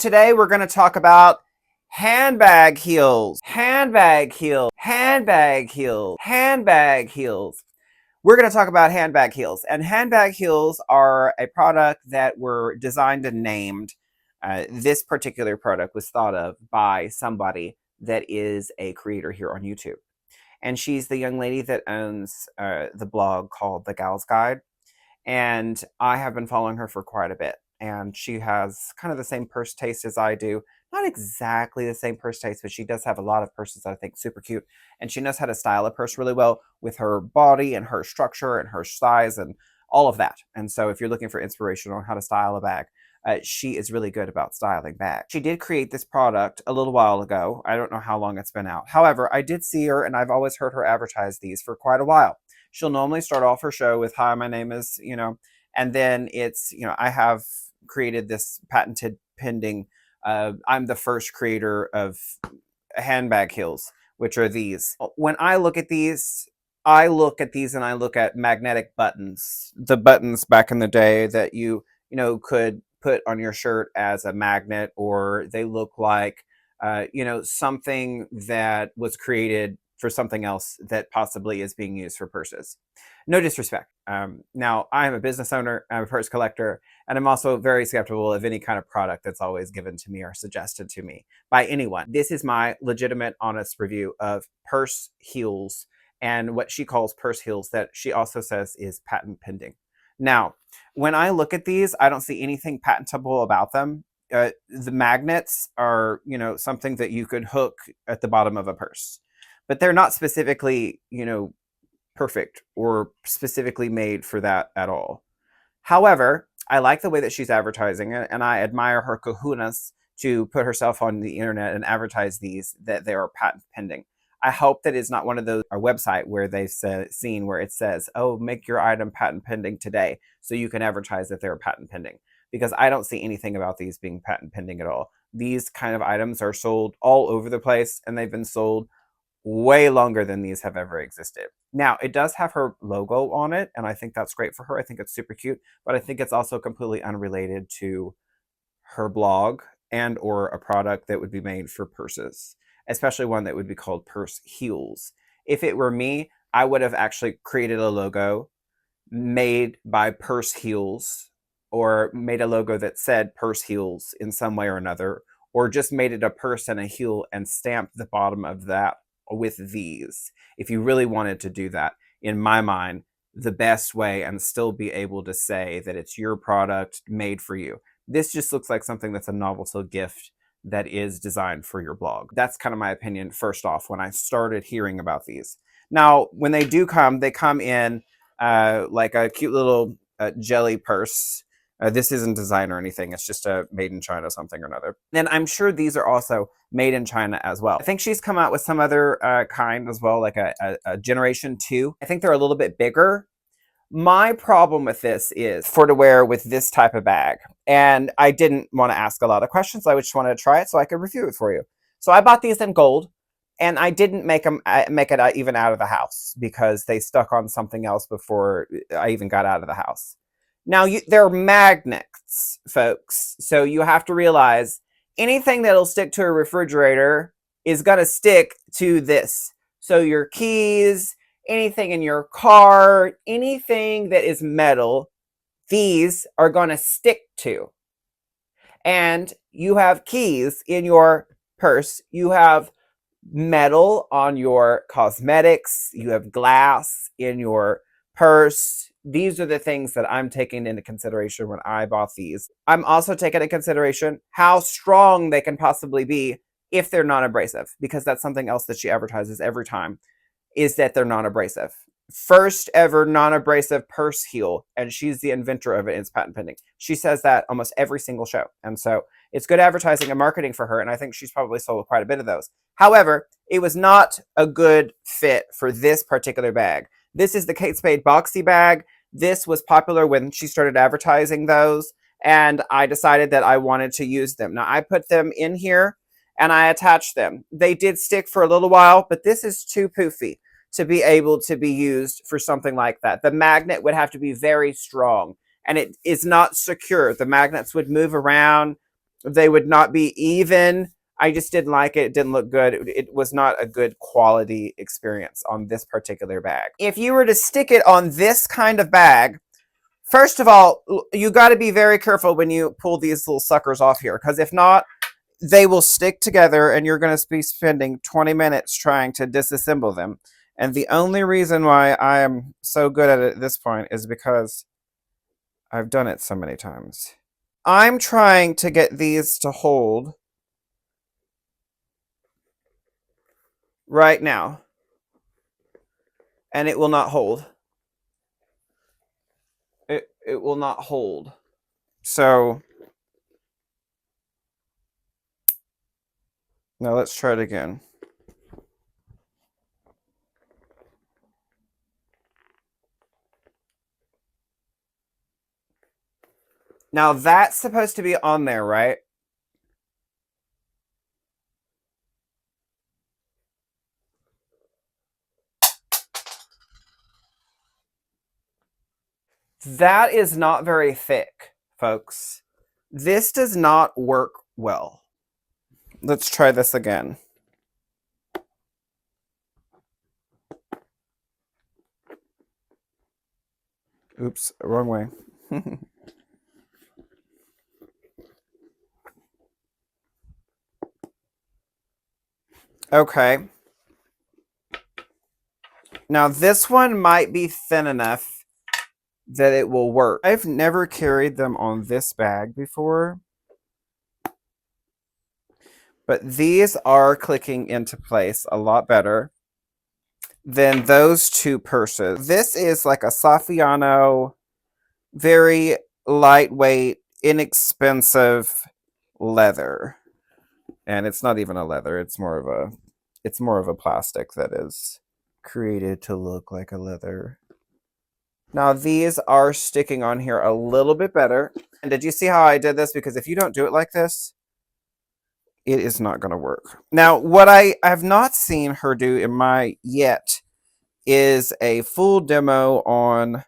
Today we're going to talk about handbag heels, handbag heels, handbag heels, handbag heels. We're going to talk about handbag heels, and handbag heels are a product that were designed and named. This particular product was thought of by somebody that is a creator here on YouTube. And she's the young lady that owns the blog called The Gal's Guide. And I have been following her for quite a bit. And she has kind of the same purse taste as I do. Not exactly the same purse taste, but she does have a lot of purses that I think super cute. And she knows how to style a purse really well with her body and her structure and her size and all of that. And so if you're looking for inspiration on how to style a bag, she is really good about styling bags. She did create this product a little while ago. I don't know how long it's been out. However, I did see her and I've always heard her advertise these for quite a while. She'll normally start off her show with, "Hi, my name is," and then it's, I have created this patented pending, I'm the first creator of handbag heels, which are these. When I look at these, I look at these and I look at magnetic buttons. The buttons back in the day that could put on your shirt as a magnet, or they look like, something that was created for something else that possibly is being used for purses. No disrespect. Now, I am a business owner, I'm a purse collector, and I'm also very skeptical of any kind of product that's always given to me or suggested to me by anyone. This is my legitimate, honest review of purse heels and what she calls purse heels that she also says is patent pending. Now, when I look at these, I don't see anything patentable about them. The magnets are, something that you could hook at the bottom of a purse, but they're not specifically, perfect or specifically made for that at all. However, I like the way that she's advertising it, and I admire her kahunas to put herself on the internet and advertise these, that they are patent pending. I hope that it's not one of those, our website where they've seen where it says, "Oh, make your item patent pending today," so you can advertise that they're patent pending, because I don't see anything about these being patent pending at all. These kind of items are sold all over the place, and they've been sold way longer than these have ever existed. Now, it does have her logo on it, and I think that's great for her. I think it's super cute, but I think it's also completely unrelated to her blog and or a product that would be made for purses, especially one that would be called purse heels. If it were me, I would have actually created a logo made by purse heels, or made a logo that said purse heels in some way or another, or just made it a purse and a heel and stamped the bottom of that with these. If you really wanted to do that, in my mind, the best way, and still be able to say that it's your product made for you. This just looks like something that's a novelty gift that is designed for your blog. That's kind of my opinion first off when I started hearing about these. Now, when they do come, they come in like a cute little jelly purse. This isn't design or anything. It's just a made in China something or another. And I'm sure these are also made in China as well. I think she's come out with some other kind as well, like a generation 2. I think they're a little bit bigger. My problem with this is for to wear with this type of bag. And I didn't want to ask a lot of questions. I just wanted to try it so I could review it for you. So I bought these in gold. And I didn't make it even out of the house because they stuck on something else before I even got out of the house. Now, they're magnets, folks. So you have to realize anything that'll stick to a refrigerator is going to stick to this. So your keys, anything in your car, anything that is metal, these are going to stick to. And you have keys in your purse. You have metal on your cosmetics. You have glass in your purse. These are the things that I'm taking into consideration when I bought these. I'm also taking into consideration how strong they can possibly be if they're non-abrasive, because that's something else that she advertises every time, is that they're non-abrasive. First ever non-abrasive purse heel, and she's the inventor of it. It's patent pending. She says that almost every single show, and so it's good advertising and marketing for her, and I think she's probably sold quite a bit of those. However, it was not a good fit for this particular bag. This is the Kate Spade Boxy bag. This was popular when she started advertising those, and I decided that I wanted to use them. Now, I put them in here, and I attached them. They did stick for a little while, but this is too poofy to be able to be used for something like that. The magnet would have to be very strong, and it is not secure. The magnets would move around. They would not be even. I just didn't like it. It didn't look good. It was not a good quality experience on this particular bag. If you were to stick it on this kind of bag, first of all, you got to be very careful when you pull these little suckers off here, because if not, they will stick together and you're going to be spending 20 minutes trying to disassemble them. And the only reason why I am so good at it at this point is because I've done it so many times. I'm trying to get these to hold right now, and it will not hold. It will not hold. So now let's try it again. Now that's supposed to be on there, right? That is not very thick, folks. This does not work well. Let's try this again. Oops, wrong way. Okay. Now this one might be thin enough that it will work. I've never carried them on this bag before, but these are clicking into place a lot better than those two purses. This is like a Saffiano, very lightweight, inexpensive leather. And it's not even a leather, it's more of a plastic that is created to look like a leather. Now these are sticking on here a little bit better. And did you see how I did this? Because if you don't do it like this, it is not going to work. Now, what I have not seen her do in my yet is a full demo on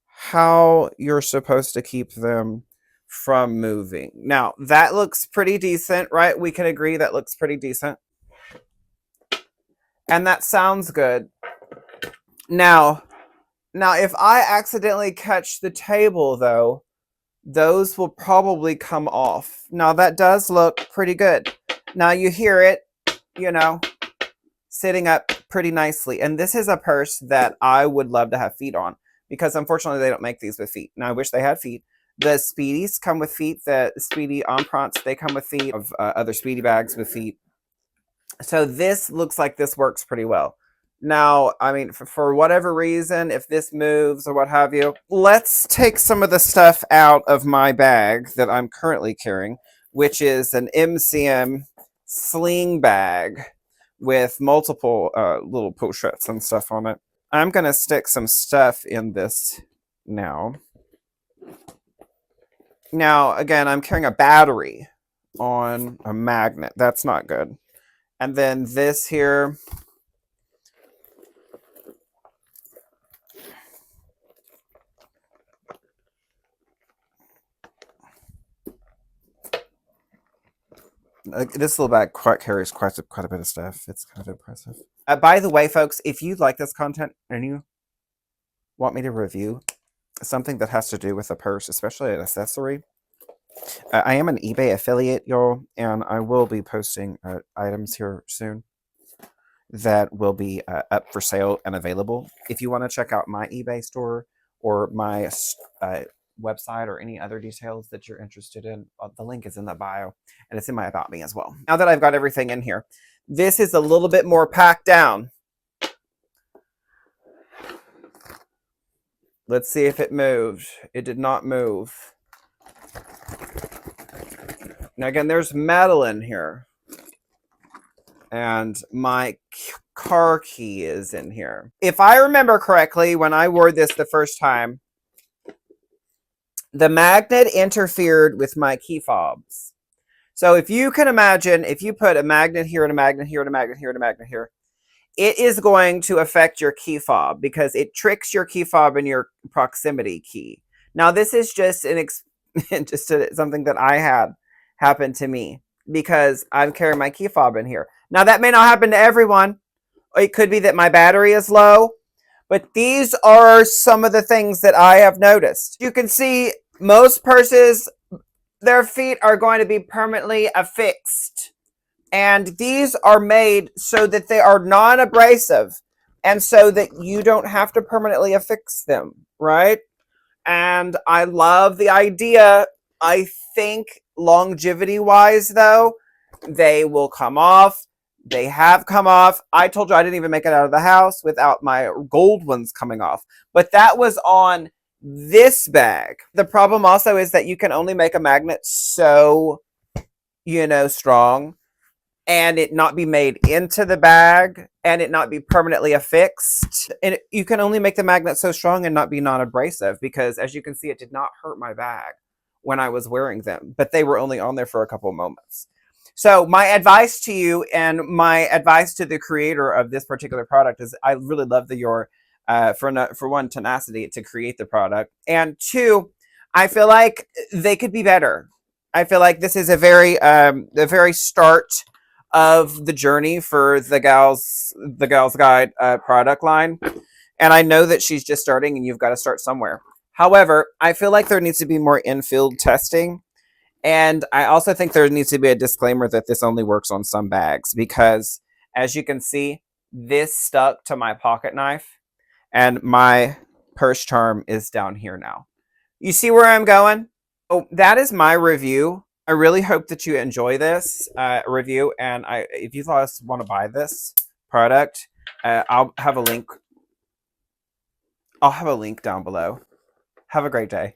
how you're supposed to keep them from moving. Now, that looks pretty decent, right? We can agree that looks pretty decent. And that sounds good. Now, if I accidentally catch the table, though, those will probably come off. Now, that does look pretty good. Now, you hear it, sitting up pretty nicely. And this is a purse that I would love to have feet on, because unfortunately, they don't make these with feet. Now, I wish they had feet. The Speedies come with feet. The Speedy Emprunts, they come with feet. Of other Speedy bags with feet. So this looks like this works pretty well. Now, I mean, for whatever reason, if this moves or what have you, let's take some of the stuff out of my bag that I'm currently carrying, which is an MCM sling bag with multiple little pochettes and stuff on it. I'm going to stick some stuff in this now. Now, again, I'm carrying a battery on a magnet. That's not good. And then this here, this little bag carries quite a bit of stuff. It's kind of impressive. By the way, folks, if you like this content and you want me to review something that has to do with a purse, especially an accessory, I am an eBay affiliate, y'all, and I will be posting items here soon that will be up for sale and available. If you want to check out my eBay store or my website or any other details that you're interested in, the link is in the bio, and it's in my About Me as well. Now that I've got everything in here, this is a little bit more packed down. Let's see if it moved. It did not move. Now again, there's metal in here. And my car key is in here. If I remember correctly, when I wore this the first time, the magnet interfered with my key fobs. So if you can imagine, if you put a magnet here and a magnet here and a magnet here and a magnet here, it is going to affect your key fob because it tricks your key fob and your proximity key. Now, this is just something that I happen to me because I'm carrying my key fob in here. Now, that may not happen to everyone. It could be that my battery is low, but these are some of the things that I have noticed. You can see most purses, their feet are going to be permanently affixed. And these are made so that they are non-abrasive and so that you don't have to permanently affix them, right? And I love the idea. I think longevity-wise, though, they will come off. They have come off. I told you I didn't even make it out of the house without my gold ones coming off. But that was on this bag. The problem also is that you can only make a magnet so, strong, and it not be made into the bag, and it not be permanently affixed. And you can only make the magnet so strong and not be non-abrasive, because as you can see, it did not hurt my bag when I was wearing them, but they were only on there for a couple of moments. So my advice to you, and my advice to the creator of this particular product, is I really love your for one, tenacity to create the product, and two, I feel like they could be better. I feel like this is a very start of the journey for the Gals Guide product line, and I know that she's just starting, and you've got to start somewhere. However, I feel like there needs to be more in-field testing. And I also think there needs to be a disclaimer that this only works on some bags, because as you can see, this stuck to my pocket knife and my purse charm is down here now. You see where I'm going? Oh, that is my review. I really hope that you enjoy this review. And if you guys want to buy this product, I'll have a link. I'll have a link down below. Have a great day.